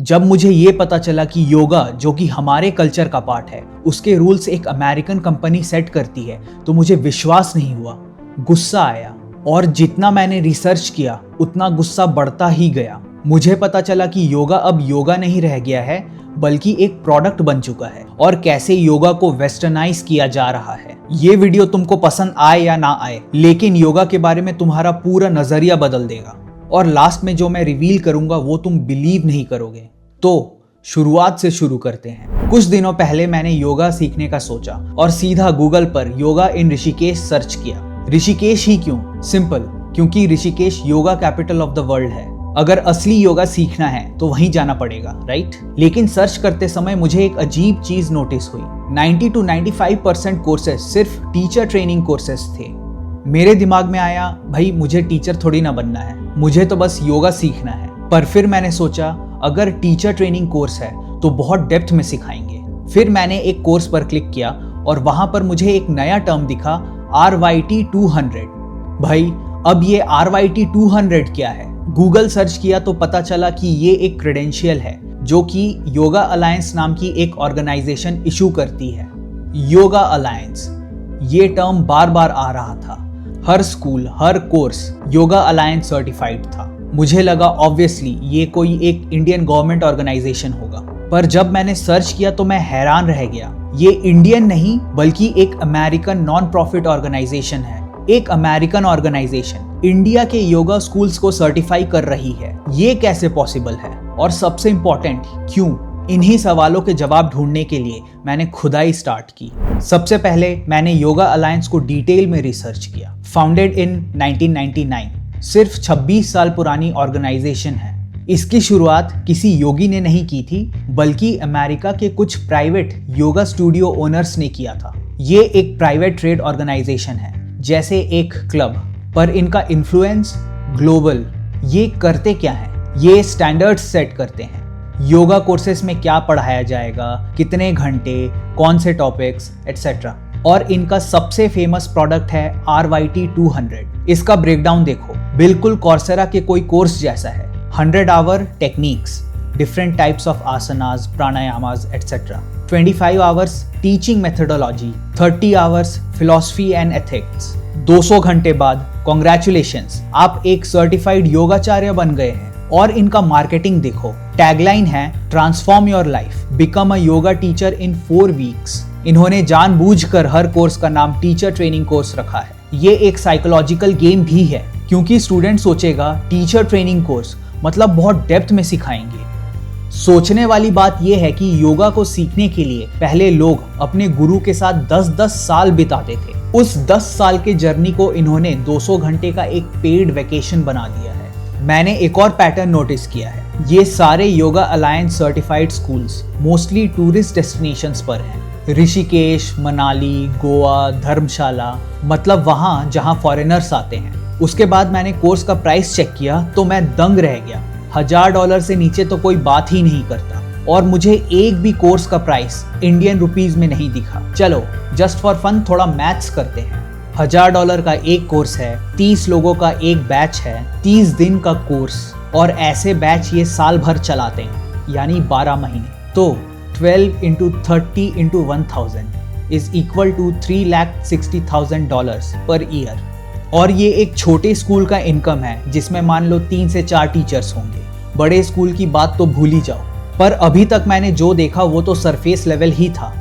जब मुझे ये पता चला कि योगा, जो कि हमारे कल्चर का पार्ट है, उसके रूल्स एक अमेरिकन कंपनी सेट करती है, तो मुझे विश्वास नहीं हुआ, गुस्सा आया। और जितना मैंने रिसर्च किया उतना गुस्सा बढ़ता ही गया। मुझे पता चला कि योगा अब योगा नहीं रह गया है, बल्कि एक प्रोडक्ट बन चुका है और कैसे योगा को वेस्टर्नाइज किया जा रहा है। ये वीडियो तुमको पसंद आए या ना आए, लेकिन योगा के बारे में तुम्हारा पूरा नजरिया बदल देगा। और लास्ट में जो मैं रिवील करूंगा वो तुम बिलीव नहीं करोगे। तो शुरुआत से शुरू करते हैं। कुछ दिनों पहले मैंने योगा सीखने का सोचा और सीधा गूगल पर योगा इन ऋषिकेश सर्च किया। ऋषिकेश ही क्यों? सिंपल, क्योंकि Rishikesh yoga capital of the world है। अगर असली योगा सीखना है तो वहीं जाना पड़ेगा, राइट? लेकिन सर्च करते समय मुझे एक अजीब चीज नोटिस हुई। 90 to 95% कोर्सेज सिर्फ टीचर ट्रेनिंग कोर्सेज थे। मेरे दिमाग में आया, भाई मुझे टीचर थोड़ी ना बनना है, मुझे तो बस योगा सीखना है। पर फिर मैंने सोचा, अगर टीचर ट्रेनिंग कोर्स है तो बहुत डेप्थ में सिखाएंगे। फिर मैंने एक कोर्स पर क्लिक किया और वहां पर मुझे एक नया टर्म दिखा, RYT 200। भाई अब ये RYT 200 क्या है? गूगल सर्च किया तो पता चला कि ये एक क्रेडेंशियल है जो कि योगा अलायंस नाम की एक ऑर्गेनाइजेशन इशू करती है। योगा अलायंस, ये टर्म बार बार आ रहा था। हर स्कूल, हर कोर्स योगा अलायंस सर्टिफाइड था। मुझे लगा ऑब्वियसली ये कोई एक इंडियन गवर्नमेंट ऑर्गेनाइजेशन होगा, पर जब मैंने सर्च किया तो मैं हैरान रह गया। ये इंडियन नहीं बल्कि एक अमेरिकन नॉन प्रॉफिट ऑर्गेनाइजेशन है। एक अमेरिकन ऑर्गेनाइजेशन इंडिया के योगा स्कूल्स को सर्टिफाई कर रही है। ये कैसे पॉसिबल है? और सबसे इंपॉर्टेंट, क्यों? इन्हीं सवालों के जवाब ढूंढने के लिए मैंने खुदाई स्टार्ट की। सबसे पहले मैंने योगा अलायंस को डिटेल में रिसर्च किया। फाउंडेड इन 1999, सिर्फ 26 साल पुरानी ऑर्गेनाइजेशन है। इसकी शुरुआत किसी योगी ने नहीं की थी, बल्कि अमेरिका के कुछ प्राइवेट योगा स्टूडियो ओनर्स ने किया था। ये एक प्राइवेट ट्रेड ऑर्गेनाइजेशन है, जैसे एक क्लब, पर इनका इन्फ्लुएंस ग्लोबल। ये करते क्या है? ये स्टैंडर्ड्स सेट करते हैं। योगा कोर्सेस में क्या पढ़ाया जाएगा, कितने घंटे, कौन से टॉपिक्स, एटसेट्रा। और इनका सबसे फेमस प्रोडक्ट है RYT 200। इसका ब्रेकडाउन देखो, बिल्कुल कॉर्सेरा के कोई कोर्स जैसा है। 100 hour techniques, different types of asanas, pranayamas, etcetera. 25 hours teaching methodology, 30 hours philosophy and ethics. 200 घंटे बाद कॉन्ग्रेचुलेशंस, आप एक सर्टिफाइड योगाचार्य बन गए हैं। और इनका मार्केटिंग देखो, टैगलाइन है transform your life, become a yoga teacher in 4 weeks. इन्होंने जानबूझकर हर कोर्स का नाम टीचर ट्रेनिंग कोर्स रखा है। ये एक साइकोलॉजिकल गेम भी है, क्योंकि स्टूडेंट सोचेगा टीचर ट्रेनिंग कोर्स मतलब बहुत डेप्थ में सिखाएंगे। सोचने वाली बात यह है कि योगा को सीखने के लिए पहले लोग अपने गुरु के साथ 10-10 साल बिताते थे। उस 10 साल के जर्नी को इन्होंने 200 घंटे का एक पेड वेकेशन बना दिया है। मैंने एक और पैटर्न नोटिस किया है, ये सारे yoga alliance certified schools mostly tourist destinations पर हैं। ऋषिकेश, मनाली, गोवा, धर्मशाला, मतलब वहाँ जहाँ फॉरेनर्स आते हैं। उसके बाद मैंने कोर्स का प्राइस चेक किया तो मैं दंग रह गया। $1000 से नीचे तो कोई बात ही नहीं करता। और मुझे एक भी कोर्स का प्राइस इंडियन रुपीज में नहीं दिखा। चलो जस्ट फॉर फन थोड़ा मैथ्स करते हैं। $1000 का एक कोर्स है, 30 लोगों का एक बैच है, 30 दिन का कोर्स, और ऐसे बैच ये साल भर चलाते हैं, यानी 12 महीने। तो 12 into 30 into 1000 is equal to $360,000 per year। और ये एक छोटे स्कूल का इनकम है, जिसमें मान लो 3 से 4 टीचर्स होंगे। बड़े स्कूल की बात तो भूल ही जाओ। पर अभी तक मैंने जो देखा वो तो सरफेस लेवल ही था।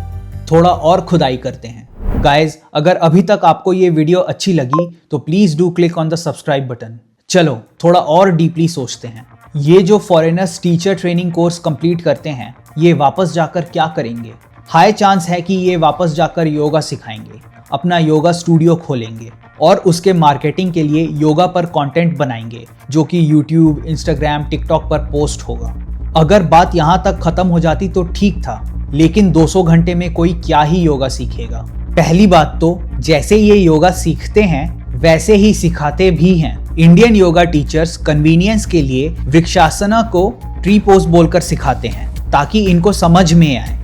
थोड़ा और खुदाई करते हैं। गाइज, अगर अभी तक आपको ये वीडियो अच्छी लगी तो please do click on the subscribe button. चलो थोड़ा और डीपली सोचते हैं। ये जो foreigners teacher training course complete करते हैं, ये वापस जाकर क्या करेंगे? हाई चांस है कि ये वापस जाकर योगा सिखाएंगे, अपना योगा स्टूडियो खोलेंगे और उसके मार्केटिंग के लिए योगा पर कंटेंट बनाएंगे, जो कि यूट्यूब, इंस्टाग्राम, टिकटॉक पर पोस्ट होगा। अगर बात यहाँ तक खत्म हो जाती तो ठीक था, लेकिन 200 घंटे में कोई क्या ही योगा सीखेगा? पहली बात तो जैसे ये योगा सीखते हैं वैसे ही सिखाते भी हैं। इंडियन योगा टीचर्स कन्वीनियंस के लिए वृक्षासना को ट्री पोज बोलकर सिखाते हैं ताकि इनको समझ में आए।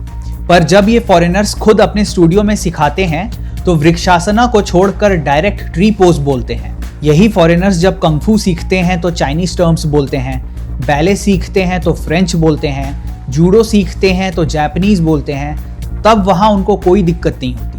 पर जब ये फॉरेनर्स खुद अपने स्टूडियो में सिखाते हैं तो वृक्षासना को छोड़कर डायरेक्ट ट्री पोज बोलते हैं। यही फॉरेनर्स जब कंगफू सीखते हैं तो चाइनीज टर्म्स बोलते हैं, बैले सीखते हैं तो फ्रेंच बोलते हैं, जूडो सीखते हैं तो जापानीज बोलते हैं, तब वहां उनको कोई दिक्कत नहीं होती।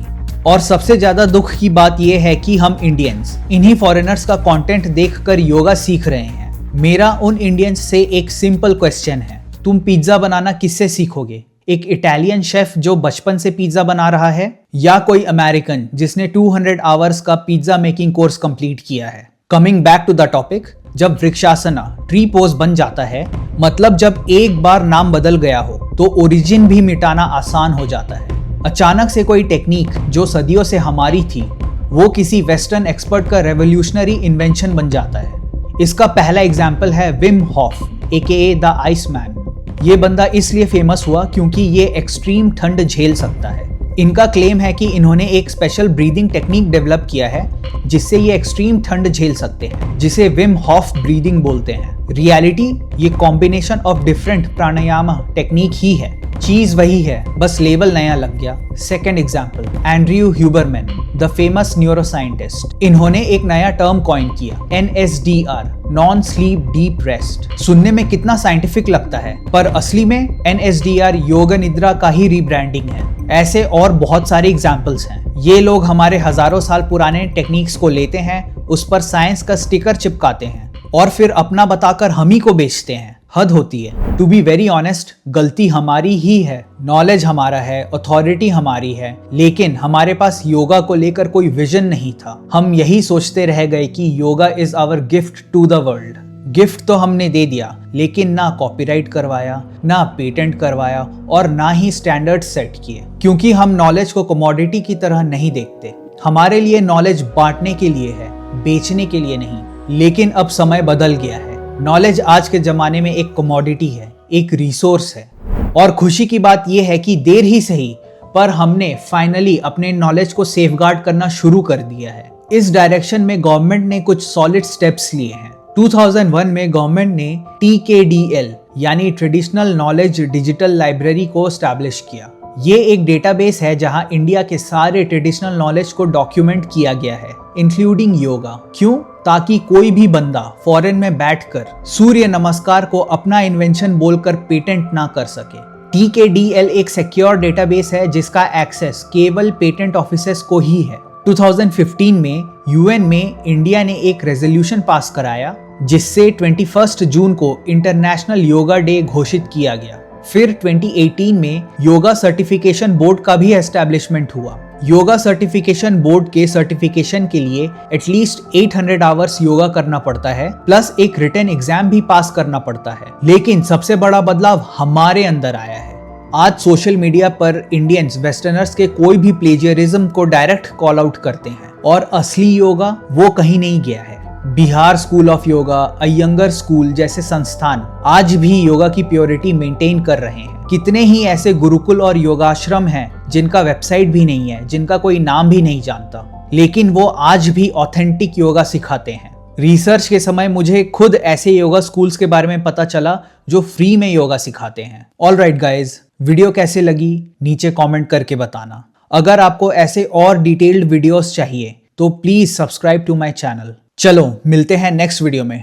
और सबसे ज्यादा दुख की बात यह है कि हम इंडियंस इन्हीं फॉरेनर्स का कंटेंट देखकर योगा सीख रहे हैं। मेरा उन इंडियंस से एक सिंपल क्वेश्चन है, तुम पिज्जा बनाना किससे सीखोगे? एक इटालियन शेफ जो बचपन से पिज्जा बना रहा है, या कोई अमेरिकन जिसने 200 आवर्स का पिज्जा मेकिंग कोर्स कंप्लीट किया है? Coming back to the topic, जब वृक्षासना ट्री पोज बन जाता है, मतलब जब एक बार नाम बदल गया हो तो ओरिजिन भी मिटाना आसान हो जाता है। अचानक से कोई टेक्निक जो सदियों से हमारी थी, वो किसी वेस्टर्न एक्सपर्ट का रेवोल्यूशनरी इन्वेंशन बन जाता है। इसका पहला एग्जाम्पल है Wim Hof aka the ice man. ये बंदा इसलिए फेमस हुआ क्योंकि ये एक्सट्रीम ठंड झेल सकता है। इनका क्लेम है कि इन्होंने एक स्पेशल ब्रीदिंग टेक्निक डेवलप किया है जिससे ये एक्सट्रीम ठंड झेल सकते हैं, जिसे विम हॉफ ब्रीदिंग बोलते हैं। रियलिटी ये combination of different pranayama technique ही है, चीज वही है, बस लेवल नया लग गया। Second example, Andrew Huberman, the famous neuroscientist. इन्होंने एक नया टर्म कॉइन किया, NSDR, non sleep deep rest. सुनने में कितना साइंटिफिक लगता है, पर असली में NSDR योग निद्रा का ही रीब्रांडिंग है। ऐसे और बहुत सारे एग्जाम्पल्स हैं। ये लोग हमारे हजारों साल पुराने टेक्निक्स को लेते हैं, उस पर साइंस का स्टिकर चिपकाते हैं और फिर अपना बताकर हम ही को बेचते हैं। हद होती है। टू बी वेरी ऑनेस्ट, गलती हमारी ही है। नॉलेज हमारा है, अथॉरिटी हमारी है, लेकिन हमारे पास योगा को लेकर कोई विजन नहीं था। हम यही सोचते रह गए कि yoga is our gift to the world. Gift तो हमने दे दिया, लेकिन ना कॉपीराइट करवाया, ना पेटेंट करवाया और ना ही स्टैंडर्ड सेट किए, क्योंकि हम नॉलेज को कमोडिटी की तरह नहीं देखते। हमारे लिए नॉलेज बांटने के लिए है, बेचने के लिए नहीं। लेकिन अब समय बदल गया है। नॉलेज आज के जमाने में एक कमोडिटी है, एक रिसोर्स है। और खुशी की बात यह है कि देर ही सही, पर हमने फाइनली अपने नॉलेज को सेफगार्ड करना शुरू कर दिया है। इस डायरेक्शन में गवर्नमेंट ने कुछ सॉलिड स्टेप्स लिए हैं। 2001 में गवर्नमेंट ने TKDL यानी ट्रेडिशनल नॉलेज डिजिटल लाइब्रेरी को एस्टैब्लिश किया। ये एक डेटाबेस है जहां इंडिया के सारे ट्रेडिशनल नॉलेज को डॉक्यूमेंट किया गया है, इंक्लूडिंग योगा। क्यों? ताकि कोई भी बंदा फॉरेन में बैठकर सूर्य नमस्कार को अपना इन्वेंशन बोलकर पेटेंट ना कर सके। TKDL एक सिक्योर डेटाबेस है जिसका एक्सेस केवल पेटेंट ऑफिसर्स को ही है। 2015 में UN में इंडिया ने एक रेजोल्यूशन पास कराया जिससे 21 जून को इंटरनेशनल योगा डे घोषित किया गया। फिर 2018 में योगा सर्टिफिकेशन बोर्ड का भी एस्टैब्लिशमेंट हुआ। योगा सर्टिफिकेशन बोर्ड के सर्टिफिकेशन के लिए एटलीस्ट 800 आवर्स योगा करना पड़ता है, प्लस एक रिटन एग्जाम भी पास करना पड़ता है। लेकिन सबसे बड़ा बदलाव हमारे अंदर आया है। आज सोशल मीडिया पर इंडियंस वेस्टर्नर्स के कोई भी प्लेजियरिज्म को डायरेक्ट कॉल आउट करते हैं, और असली योगा वो कहीं नहीं गया है। Bihar school of yoga, Iyengar school जैसे संस्थान आज भी योगा की प्योरिटी मेंटेन कर रहे हैं। कितने ही ऐसे गुरुकुल और योगाश्रम हैं जिनका वेबसाइट भी नहीं है, जिनका कोई नाम भी नहीं जानता, लेकिन वो आज भी ऑथेंटिक योगा सिखाते हैं। रिसर्च के समय मुझे खुद ऐसे योगा स्कूल्स के बारे में पता चला जो फ्री में योगा सिखाते हैं। ऑलराइट गाइज, वीडियो कैसे लगी नीचे कमेंट करके बताना। अगर आपको ऐसे और डिटेल्ड वीडियोस चाहिए तो please subscribe to my channel. चलो मिलते हैं नेक्स्ट वीडियो में।